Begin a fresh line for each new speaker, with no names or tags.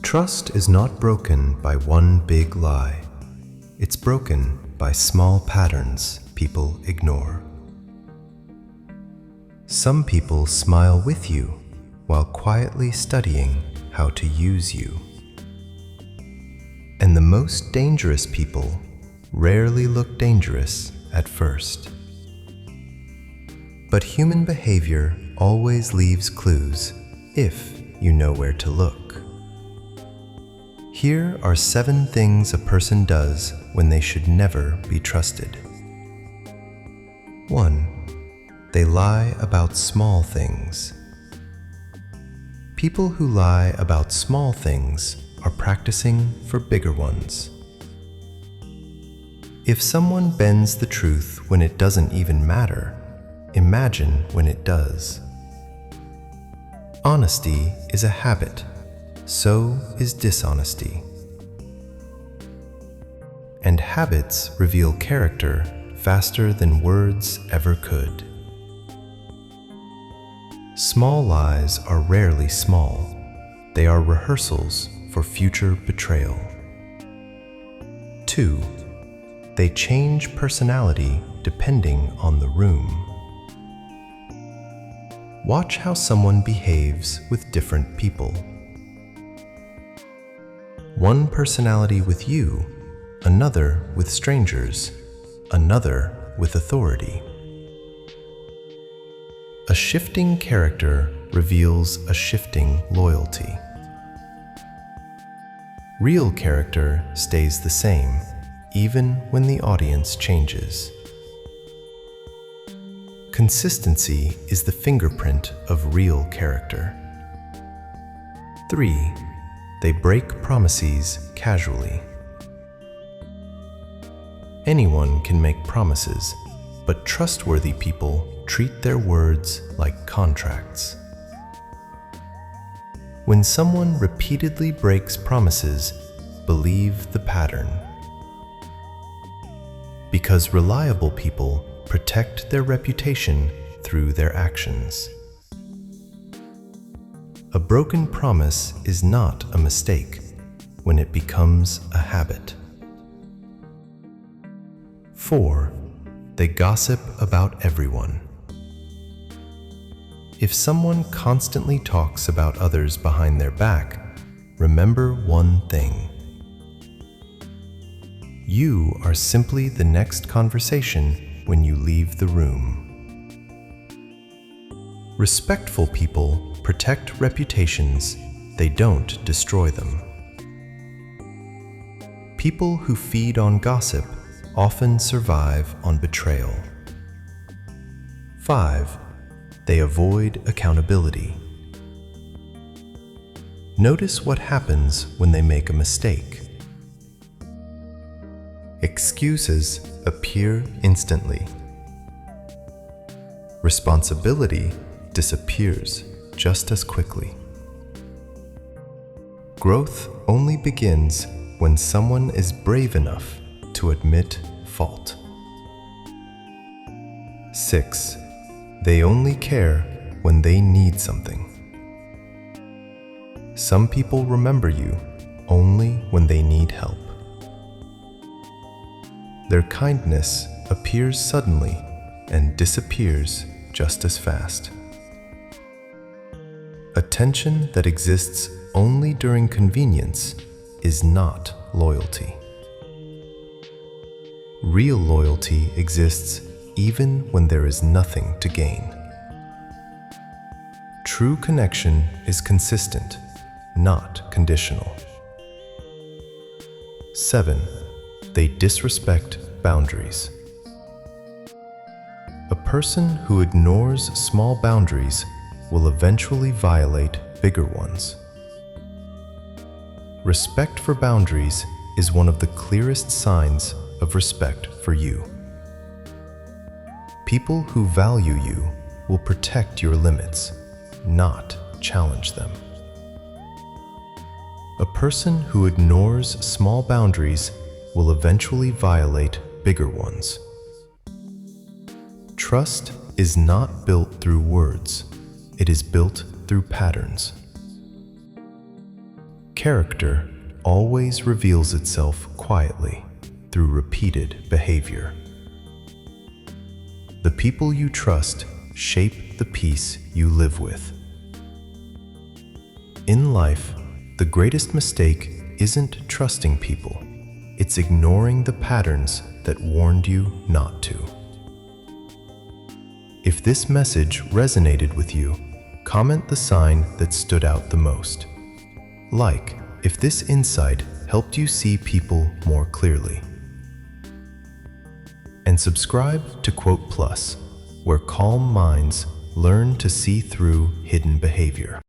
Trust is not broken by one big lie. It's broken by small patterns people ignore. Some people smile with you while quietly studying how to use you. And the most dangerous people rarely look dangerous at first. But human behavior always leaves clues if you know where to look. Here are 7 things a person does when they should never be trusted. 1. They lie about small things. People who lie about small things are practicing for bigger ones. If someone bends the truth when it doesn't even matter, imagine when it does. Honesty is a habit, so is dishonesty. And habits reveal character faster than words ever could. Small lies are rarely small. They are rehearsals for future betrayal. 2. They change personality depending on the room. Watch how someone behaves with different people. One personality with you, another with strangers, another with authority. A shifting character reveals a shifting loyalty. Real character stays the same, even when the audience changes. Consistency is the fingerprint of real character. 3. They break promises casually. Anyone can make promises, but trustworthy people treat their words like contracts. When someone repeatedly breaks promises, believe the pattern. Because reliable people protect their reputation through their actions. A broken promise is not a mistake when it becomes a habit. 4. They gossip about everyone. If someone constantly talks about others behind their back, remember one thing. You are simply the next conversation when you leave the room. Respectful people protect reputations, they don't destroy them. People who feed on gossip often survive on betrayal. 5. They avoid accountability. Notice what happens when they make a mistake. Excuses appear instantly. Responsibility disappears just as quickly. Growth only begins when someone is brave enough to admit fault. 6. They only care when they need something. Some people remember you only when they need help. Their kindness appears suddenly and disappears just as fast. Attention that exists only during convenience is not loyalty. Real loyalty exists even when there is nothing to gain. True connection is consistent, not conditional. 7. They disrespect boundaries. A person who ignores small boundaries will eventually violate bigger ones. Respect for boundaries is one of the clearest signs of respect for you. People who value you will protect your limits, not challenge them. A person who ignores small boundaries will eventually violate bigger ones. Trust is not built through words, it is built through patterns. Character always reveals itself quietly through repeated behavior. The people you trust shape the peace you live with. In life, the greatest mistake isn't trusting people. It's ignoring the patterns that warned you not to. If this message resonated with you, comment the sign that stood out the most. Like if this insight helped you see people more clearly. And subscribe to Quote Plus, where calm minds learn to see through hidden behavior.